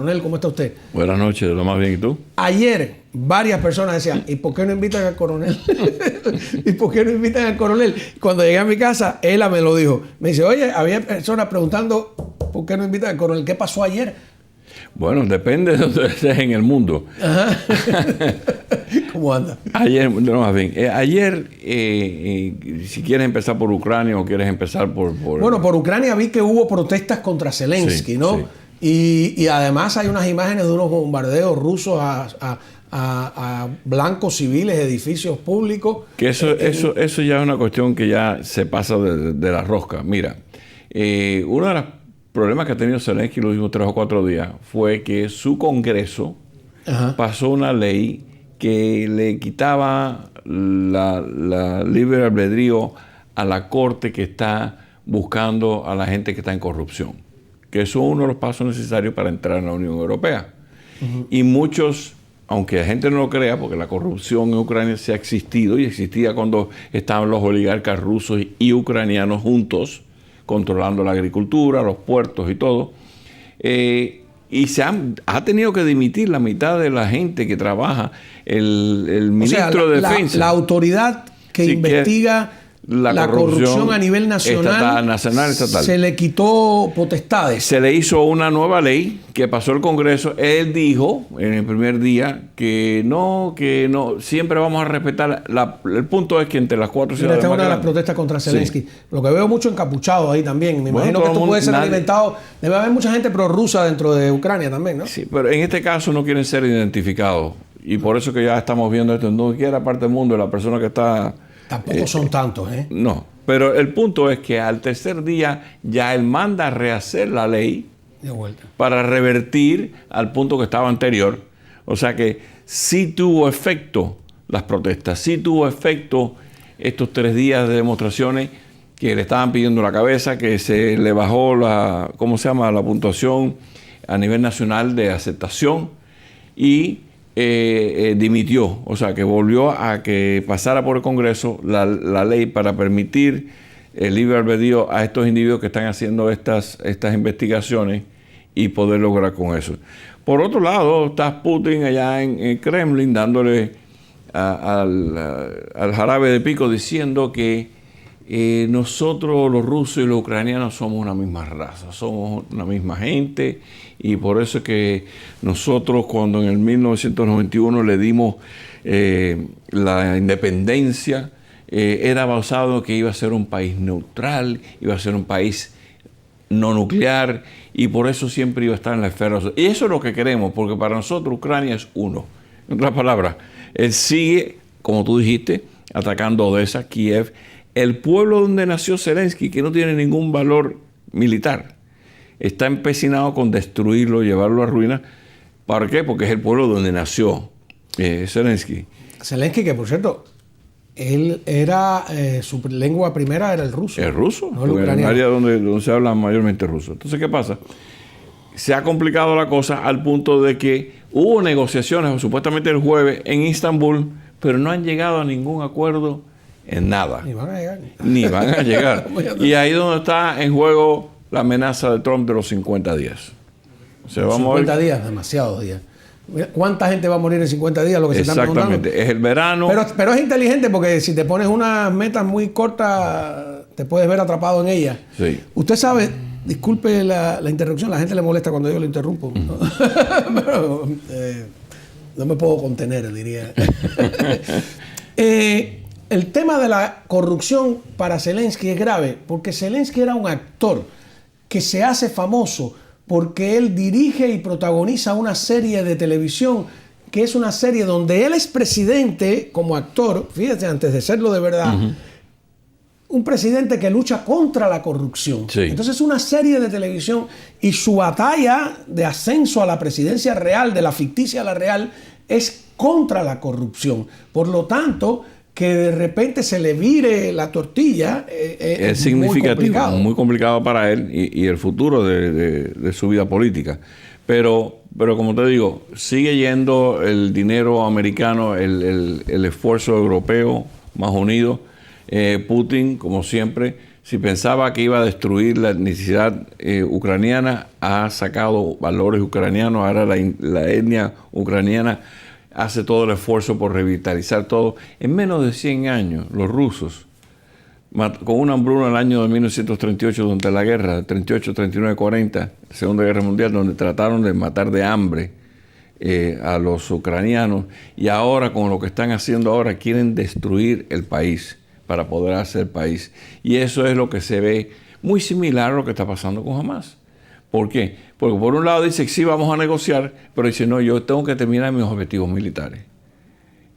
Coronel, ¿cómo está usted? Buenas noches, de lo más bien, ¿y tú? Ayer varias personas decían, ¿y por qué no invitan al coronel? ¿Y por qué no invitan al coronel? Cuando llegué a mi casa, ella me lo dijo. Me dice, oye, había personas preguntando, ¿por qué no invitan al coronel? ¿Qué pasó ayer? Bueno, depende de donde estés en el mundo. Ajá. ¿Cómo anda? Ayer, no, más bien, ayer, si quieres empezar por Ucrania o quieres empezar por... Bueno, por Ucrania vi que hubo protestas contra Zelensky, Sí, ¿no? sí. Y además hay unas imágenes de unos bombardeos rusos a blancos civiles, edificios públicos. Que eso ya es una cuestión que ya se pasa de la rosca. Mira, uno de los problemas que ha tenido Zelensky los últimos 3 o 4 días fue que su Congreso pasó una ley que le quitaba la libre albedrío a la Corte que está buscando a la gente que está en corrupción. Que eso es uno de los pasos necesarios para entrar en la Unión Europea. Y muchos, aunque la gente no lo crea, porque la corrupción en Ucrania se ha existido y existía cuando estaban los oligarcas rusos y ucranianos juntos, controlando la agricultura, los puertos y todo. Y ha tenido que dimitir la mitad de la gente que trabaja, el ministro de Defensa. La autoridad que investiga la corrupción a nivel nacional, estatal. Se le quitó potestades. Se le hizo una nueva ley que pasó el Congreso. Él dijo en el primer día que no, siempre vamos a respetar. El punto es que entre las 4 ciudades. Esta es una de las protestas contra Zelensky. Sí. Lo que veo mucho encapuchado ahí también. Me imagino que esto puede ser alimentado. Debe haber mucha gente prorrusa dentro de Ucrania también, ¿no? Sí, pero en este caso no quieren ser identificados. Y por eso que ya estamos viendo esto en cualquier parte del mundo. La persona que está... Tampoco son tantos, ¿eh? No, pero el punto es que al tercer día ya él manda a rehacer la ley de vuelta para revertir al punto que estaba anterior. O sea que sí tuvo efecto las protestas, sí tuvo efecto estos 3 días de demostraciones que le estaban pidiendo la cabeza, que se le bajó la puntuación a nivel nacional de aceptación y dimitió, o sea que volvió a que pasara por el Congreso la ley para permitir el libre albedrío a estos individuos que están haciendo estas investigaciones y poder lograr con eso. Por otro lado, está Putin allá en Kremlin dándole al jarabe de pico diciendo que nosotros los rusos y los ucranianos somos una misma raza, somos una misma gente, y por eso es que nosotros cuando en el 1991 le dimos la independencia, era basado en que iba a ser un país neutral, iba a ser un país no nuclear, y por eso siempre iba a estar en la esfera. Y eso es lo que queremos, porque para nosotros Ucrania es uno. En otras palabras, él sigue, como tú dijiste, atacando Odessa, Kiev, el pueblo donde nació Zelensky, que no tiene ningún valor militar, está empecinado con destruirlo, llevarlo a ruina. ¿Para qué? Porque es el pueblo donde nació Zelensky. Zelensky, que por cierto, él era, su lengua primera era el ruso. El ruso, no el ucraniano. En el área donde se habla mayormente ruso. Entonces, ¿qué pasa? Se ha complicado la cosa al punto de que hubo negociaciones, supuestamente el jueves, en Istambul, pero no han llegado a ningún acuerdo en nada. Ni van a llegar. Ni van a llegar. Y ahí es donde está en juego la amenaza de Trump de los 50 días. O sea, los vamos 50 días, demasiados días. ¿Cuánta gente va a morir en 50 días? Lo que se están preguntando. Exactamente, es el verano. Pero es inteligente porque si te pones unas metas muy cortas, te puedes ver atrapado en ellas. Sí. Usted sabe, disculpe la interrupción, la gente le molesta cuando yo lo interrumpo. Pero, no me puedo contener, diría. El tema de la corrupción para Zelensky es grave porque Zelensky era un actor que se hace famoso porque él dirige y protagoniza una serie de televisión que es una serie donde él es presidente como actor, fíjate, antes de serlo de verdad, un presidente que lucha contra la corrupción. Sí. Entonces una serie de televisión y su batalla de ascenso a la presidencia real, de la ficticia a la real, es contra la corrupción. Por lo tanto, que de repente se le vire la tortilla es significativo, muy complicado para él y el futuro de su vida política. Pero como te digo, sigue yendo el dinero americano, el esfuerzo europeo más unido. Putin, como siempre, Si pensaba que iba a destruir la etnicidad ucraniana, ha sacado valores ucranianos. Ahora la etnia ucraniana hace todo el esfuerzo por revitalizar todo. En menos de 100 años, los rusos, con una hambruna en el año de 1938, durante la guerra, 38, 39, 40, Segunda Guerra Mundial, donde trataron de matar de hambre a los ucranianos, y ahora con lo que están haciendo ahora quieren destruir el país para poder hacer país. Y eso es lo que se ve muy similar a lo que está pasando con Hamas. ¿Por qué? Porque por un lado dice que sí, vamos a negociar, pero dice, no, yo tengo que terminar mis objetivos militares.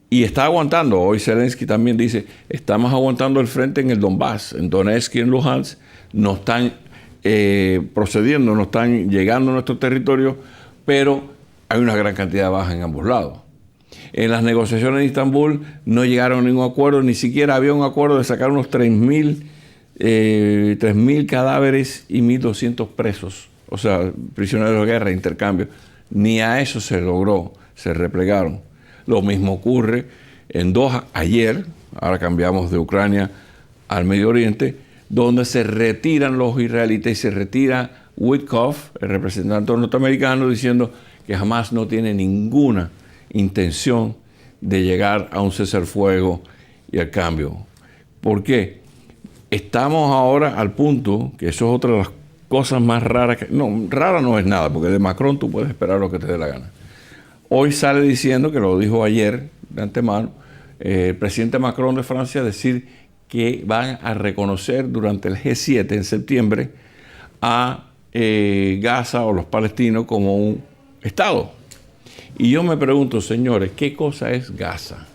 Y está aguantando. Hoy Zelensky también dice, estamos aguantando el frente en el Donbass, en Donetsk y en Luhansk, no están procediendo, no están llegando a nuestro territorio, pero hay una gran cantidad de bajas en ambos lados. En las negociaciones en Estambul no llegaron a ningún acuerdo, ni siquiera había un acuerdo de sacar unos 3.000 cadáveres y 1.200 presos, o sea, prisioneros de guerra, intercambio. Ni a eso se logró, se replegaron. Lo mismo ocurre en Doha ayer, ahora cambiamos de Ucrania al Medio Oriente, donde se retiran los israelitas y se retira Witkoff, el representante norteamericano, diciendo que Hamas no tiene ninguna intención de llegar a un cese al fuego y al cambio. ¿Por qué? Estamos ahora al punto, que eso es otra de las cosas más raras, rara no es nada, porque de Macron tú puedes esperar lo que te dé la gana. Hoy sale diciendo, que lo dijo ayer de antemano, el presidente Macron de Francia, decir que van a reconocer durante el G7 en septiembre a Gaza o los palestinos como un Estado. Y yo me pregunto, señores, ¿qué cosa es Gaza?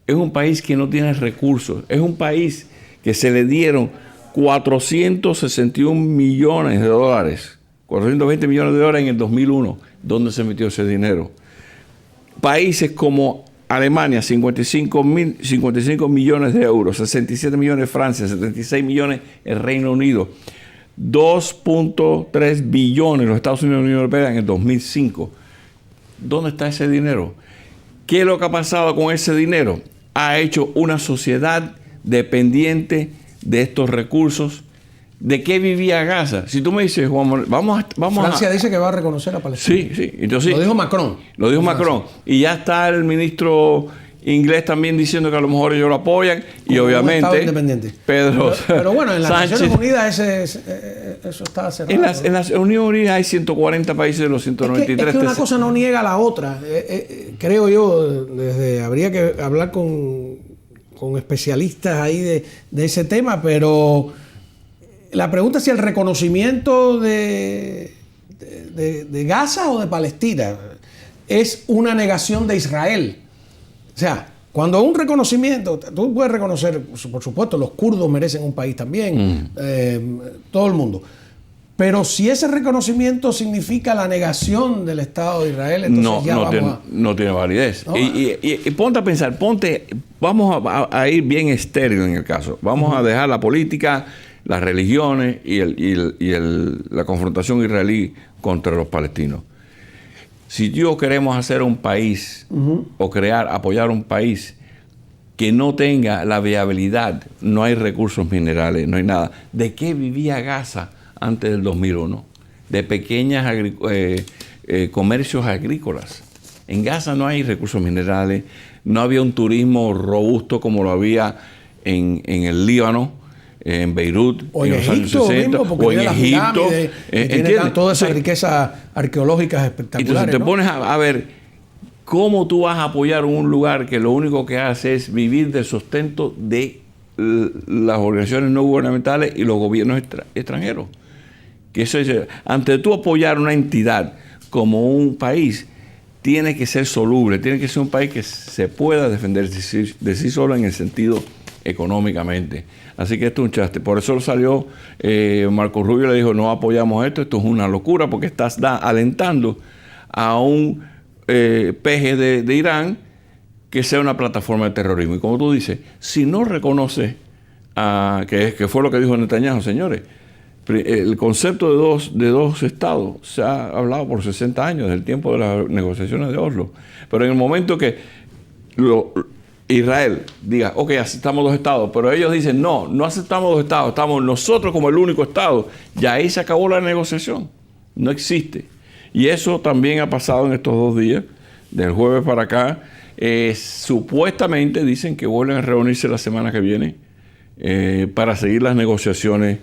Es un país que no tiene recursos, es un país que se le dieron 461 millones de dólares, 420 millones de dólares en el 2001. ¿Dónde se metió ese dinero? Países como Alemania, 55 millones de euros, 67 millones Francia, 76 millones el Reino Unido, 2.3 billones los Estados Unidos y la Unión Europea en el 2005. ¿Dónde está ese dinero? ¿Qué es lo que ha pasado con ese dinero? Ha hecho una sociedad dependiente de estos recursos. ¿De qué vivía Gaza? Si tú me dices, Juan, vamos Francia dice que va a reconocer a Palestina. Sí. Entonces, lo dijo Macron. Lo dijo Macron. Y ya está el ministro inglés también diciendo que a lo mejor ellos lo apoyan. Como y obviamente Pedro pero bueno, en las Sánchez, Naciones Unidas eso está cerrado. En las Unión Unidas hay 140 países de los 193. Es que una cosa no niega a la otra. Creo yo, habría que hablar con especialistas ahí de ese tema, pero la pregunta es si el reconocimiento de Gaza o de Palestina es una negación de Israel. O sea, cuando un reconocimiento, tú puedes reconocer, por supuesto, los kurdos merecen un país también, todo el mundo. Pero si ese reconocimiento significa la negación del Estado de Israel, entonces no tiene validez. ¿No? Y ponte a pensar, vamos a ir bien estéril en el caso. Vamos a dejar la política, las religiones y la confrontación israelí contra los palestinos. Si yo queremos hacer un país o apoyar un país que no tenga la viabilidad, no hay recursos minerales, no hay nada. ¿De qué vivía Gaza antes del 2001? De pequeños comercios agrícolas. En Gaza no hay recursos minerales, no había un turismo robusto como lo había en el Líbano, en Beirut, o en los Egipto años 60, mismo, porque o en Egipto. Tiene todas esas riquezas arqueológicas espectaculares. Entonces te pones a ver cómo tú vas a apoyar un lugar que lo único que hace es vivir del sustento de las organizaciones no gubernamentales y los gobiernos extranjeros. Que eso es, antes de tú apoyar una entidad como un país, tiene que ser soluble, tiene que ser un país que se pueda defender de sí solo en el sentido económicamente. Así que esto es un chaste. Por eso salió Marco Rubio, le dijo, no apoyamos esto es una locura, porque estás alentando a un peje de Irán que sea una plataforma de terrorismo. Y como tú dices, si no reconoce, que fue lo que dijo Netanyahu, señores, el concepto de dos estados se ha hablado por 60 años, desde el tiempo de las negociaciones de Oslo. Pero en el momento que Israel diga, ok, aceptamos 2 estados, pero ellos dicen, no, no aceptamos 2 estados, estamos nosotros como el único estado, ya ahí se acabó la negociación, no existe. Y eso también ha pasado en estos 2 días, del jueves para acá. Supuestamente dicen que vuelven a reunirse la semana que viene para seguir las negociaciones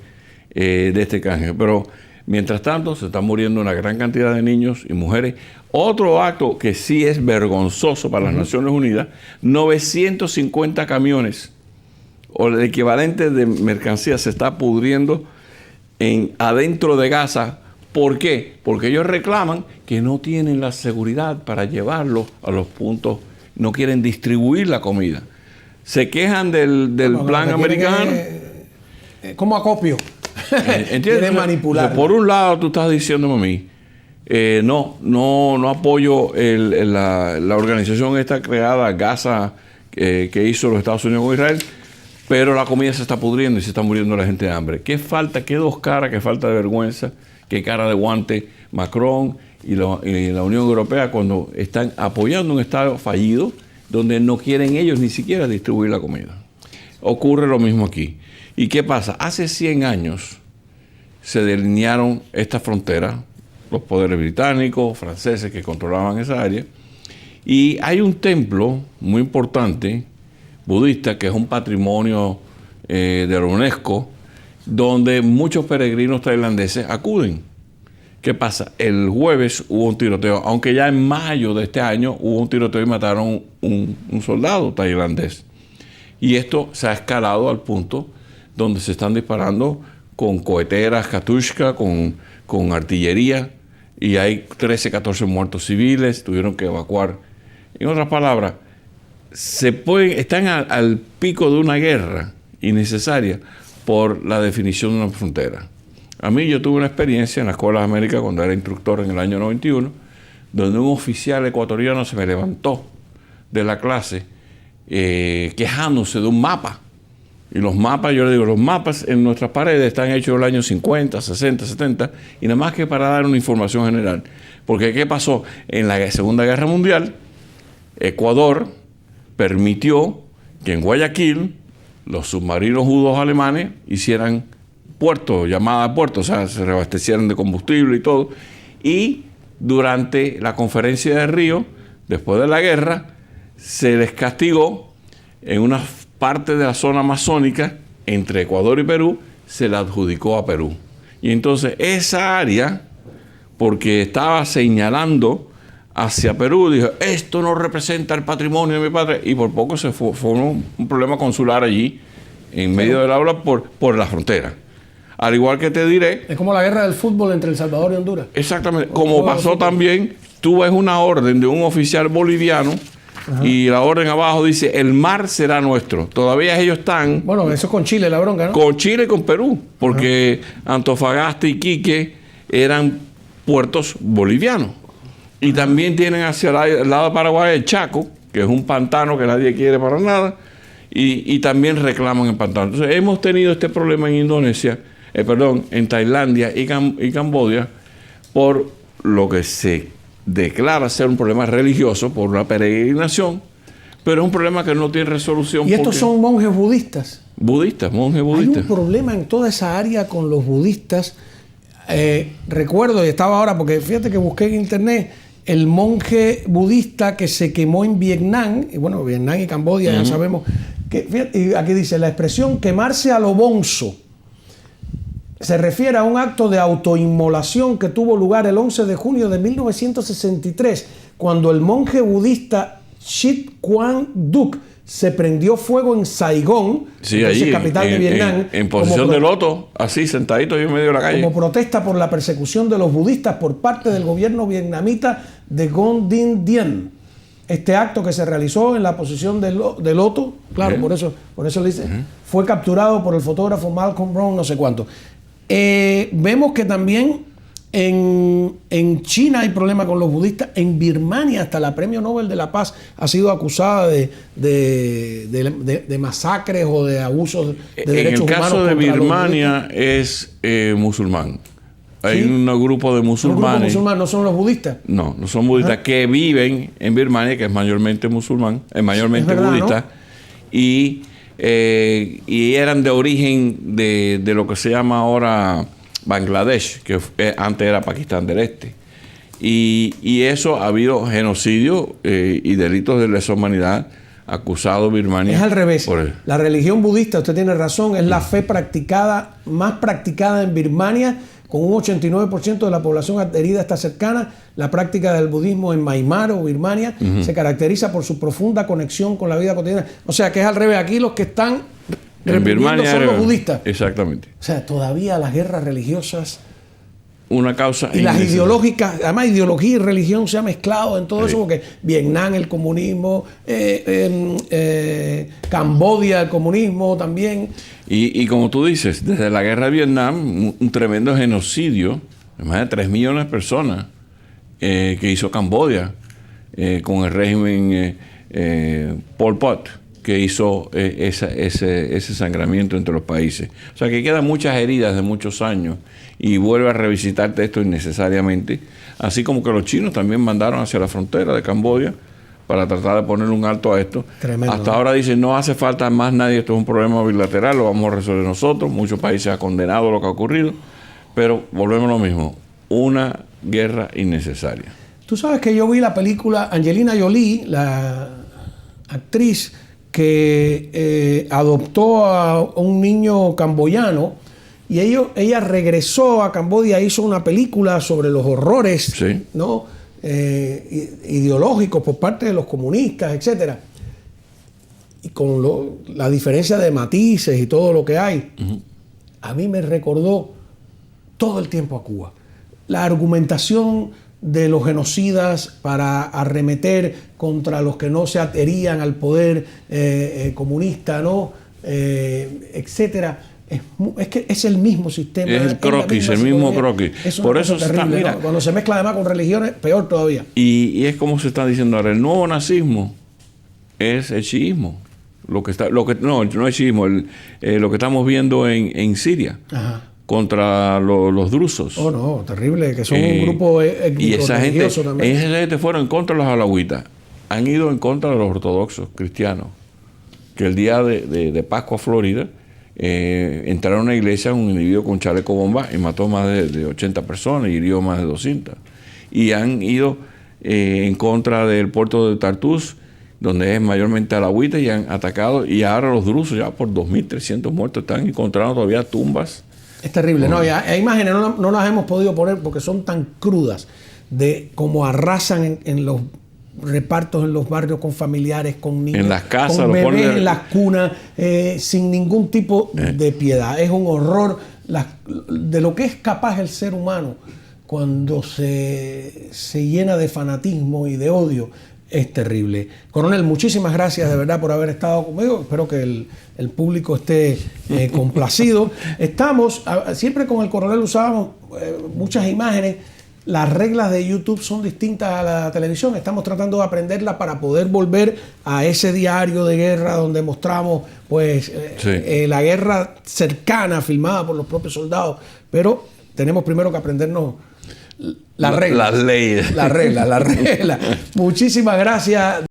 de este canje. Pero mientras tanto se están muriendo una gran cantidad de niños y mujeres. Otro acto que sí es vergonzoso para las Naciones Unidas, 950 camiones o el equivalente de mercancías se está pudriendo adentro de Gaza. ¿Por qué? Porque ellos reclaman que no tienen la seguridad para llevarlo a los puntos, no quieren distribuir la comida. Se quejan del plan americano. Como acopio. ¿Entiendes? Quieren manipular. Por un lado, tú estás diciéndome a mí, no apoyo la organización esta creada, Gaza, que hizo los Estados Unidos con Israel, pero la comida se está pudriendo y se está muriendo la gente de hambre. ¿Qué falta? ¿Qué 2 caras? ¿Qué falta de vergüenza? ¿Qué cara de guante Macron y la Unión Europea cuando están apoyando un Estado fallido donde no quieren ellos ni siquiera distribuir la comida? Ocurre lo mismo aquí. ¿Y qué pasa? Hace 100 años se delinearon estas fronteras, los poderes británicos, franceses que controlaban esa área, y hay un templo muy importante, budista, que es un patrimonio de la UNESCO, donde muchos peregrinos tailandeses acuden. ¿Qué pasa? El jueves hubo un tiroteo, aunque ya en mayo de este año hubo un tiroteo y mataron un soldado tailandés. Y esto se ha escalado al punto donde se están disparando con coheteras, Katyusha, con artillería, y hay 13, 14 muertos civiles, tuvieron que evacuar. En otras palabras, están al pico de una guerra innecesaria por la definición de una frontera. A mí yo tuve una experiencia en la Escuela de América cuando era instructor en el año 91, donde un oficial ecuatoriano se me levantó de la clase quejándose de un mapa. Y los mapas, yo le digo, los mapas en nuestras paredes están hechos en los años 50, 60, 70, y nada más que para dar una información general. Porque ¿qué pasó? En la Segunda Guerra Mundial, Ecuador permitió que en Guayaquil los submarinos judos alemanes hicieran puertos, llamadas puertos, o sea, se reabastecieran de combustible y todo. Y durante la conferencia de Río, después de la guerra, se les castigó en una parte de la zona amazónica entre Ecuador y Perú, se la adjudicó a Perú. Y entonces esa área, porque estaba señalando hacia Perú, dijo, esto no representa el patrimonio de mi patria, y por poco se formó un problema consular allí, en medio del aula, por la frontera. Al igual que te diré... Es como la guerra del fútbol entre El Salvador y Honduras. Exactamente. Como pasó también, tú ves una orden de un oficial boliviano, y la orden abajo dice, el mar será nuestro. Todavía ellos están... Bueno, eso es con Chile la bronca, ¿no? Con Chile y con Perú, porque Antofagasta y Iquique eran puertos bolivianos. Y también tienen hacia el lado de Paraguay el Chaco, que es un pantano que nadie quiere para nada, y también reclaman el pantano. Entonces hemos tenido este problema en Indonesia, en Tailandia y Camboya, por lo que se declara ser un problema religioso, por una peregrinación, pero es un problema que no tiene resolución. ¿Y estos son monjes budistas? Monjes budistas. Hay un problema en toda esa área con los budistas. Recuerdo, y estaba ahora, porque fíjate que busqué en internet, el monje budista que se quemó en Vietnam, y bueno, Vietnam y Camboya ya sabemos, que, fíjate, y aquí dice, la expresión quemarse a lo bonzo se refiere a un acto de autoinmolación que tuvo lugar el 11 de junio de 1963, cuando el monje budista Chit Quang Duc se prendió fuego en Saigón, allí, capital de Vietnam. En posición de loto, así, sentadito en medio de la calle. Como protesta por la persecución de los budistas por parte del gobierno vietnamita de Nguyen Dinh Diem. Este acto que se realizó en la posición de loto, claro, por eso le dice, fue capturado por el fotógrafo Malcolm Brown, no sé cuánto. Vemos que también en China hay problemas con los budistas. En Birmania hasta la Premio Nobel de la Paz ha sido acusada de masacres o de abusos de derechos humanos. En el caso de Birmania es musulmán. Hay un grupo de musulmanes. No son los budistas. No son budistas que viven en Birmania, que es mayormente musulmán, es mayormente budista, ¿no? Y eran de origen de lo que se llama ahora Bangladesh, que antes era Pakistán del Este. Y eso ha habido genocidio y delitos de lesa humanidad acusado Birmania. Es al revés. La religión budista, usted tiene razón, es la fe más practicada en Birmania, con un 89% de la población adherida está cercana. La práctica del budismo en Myanmar o Birmania se caracteriza por su profunda conexión con la vida cotidiana. O sea, que es al revés. Aquí los que están en Birmania son los budistas. Exactamente. O sea, todavía las guerras religiosas... Una causa y las ideológicas, además ideología y religión se ha mezclado en todo eso, porque Vietnam, el comunismo, Camboya, el comunismo también. Y como tú dices, desde la guerra de Vietnam, un tremendo genocidio, de más de 3 millones de personas que hizo Camboya con el régimen Pol Pot, que hizo ese sangramiento entre los países. O sea, que quedan muchas heridas de muchos años y vuelve a revisitarte esto innecesariamente. Así como que los chinos también mandaron hacia la frontera de Camboya para tratar de poner un alto a esto. Tremendo. Hasta ahora dicen, no hace falta más nadie, esto es un problema bilateral, lo vamos a resolver nosotros. Muchos países han condenado lo que ha ocurrido, pero volvemos a lo mismo, una guerra innecesaria. Tú sabes que yo vi la película Angelina Jolie, la actriz que adoptó a un niño camboyano, y ella regresó a Camboya, hizo una película sobre los horrores, sí, ¿no? Ideológicos por parte de los comunistas, etcétera, y con la diferencia de matices y todo lo que hay. A mí me recordó todo el tiempo a Cuba. La argumentación de los genocidas para arremeter contra los que no se adherían al poder comunista, ¿no? Etcétera. Es que es el mismo sistema. Es el croquis, el mismo croquis. Por eso terrible, mira, ¿no? Cuando se mezcla además con religiones, peor todavía. Y es como se está diciendo ahora, el nuevo nazismo es el chiismo. No el chiismo, lo que estamos viendo en Siria. Ajá. Contra los drusos. Oh, no, terrible, que son un grupo y esa gente fueron en contra de los alawitas. Han ido en contra de los ortodoxos cristianos. Que el día de Pascua, Florida, entraron a una iglesia un individuo con un chaleco bomba y mató más de 80 personas y hirió más de 200. Y han ido en contra del puerto de Tartus, donde es mayormente alawita, y han atacado. Y ahora los drusos, ya por 2.300 muertos, están encontrando todavía tumbas. Es terrible. No, hay imágenes, no las hemos podido poner porque son tan crudas de cómo arrasan en los repartos en los barrios con familiares, con niños, en las casas, con bebés en las cunas, sin ningún tipo de piedad. Es un horror de lo que es capaz el ser humano cuando se llena de fanatismo y de odio. Es terrible. Coronel, muchísimas gracias de verdad por haber estado conmigo. Espero que el público esté complacido. Siempre con el coronel usábamos muchas imágenes. Las reglas de YouTube son distintas a la televisión. Estamos tratando de aprenderla para poder volver a ese diario de guerra donde mostramos la guerra cercana, filmada por los propios soldados. Pero tenemos primero que aprendernos las reglas. Las leyes. Las reglas. Muchísimas gracias.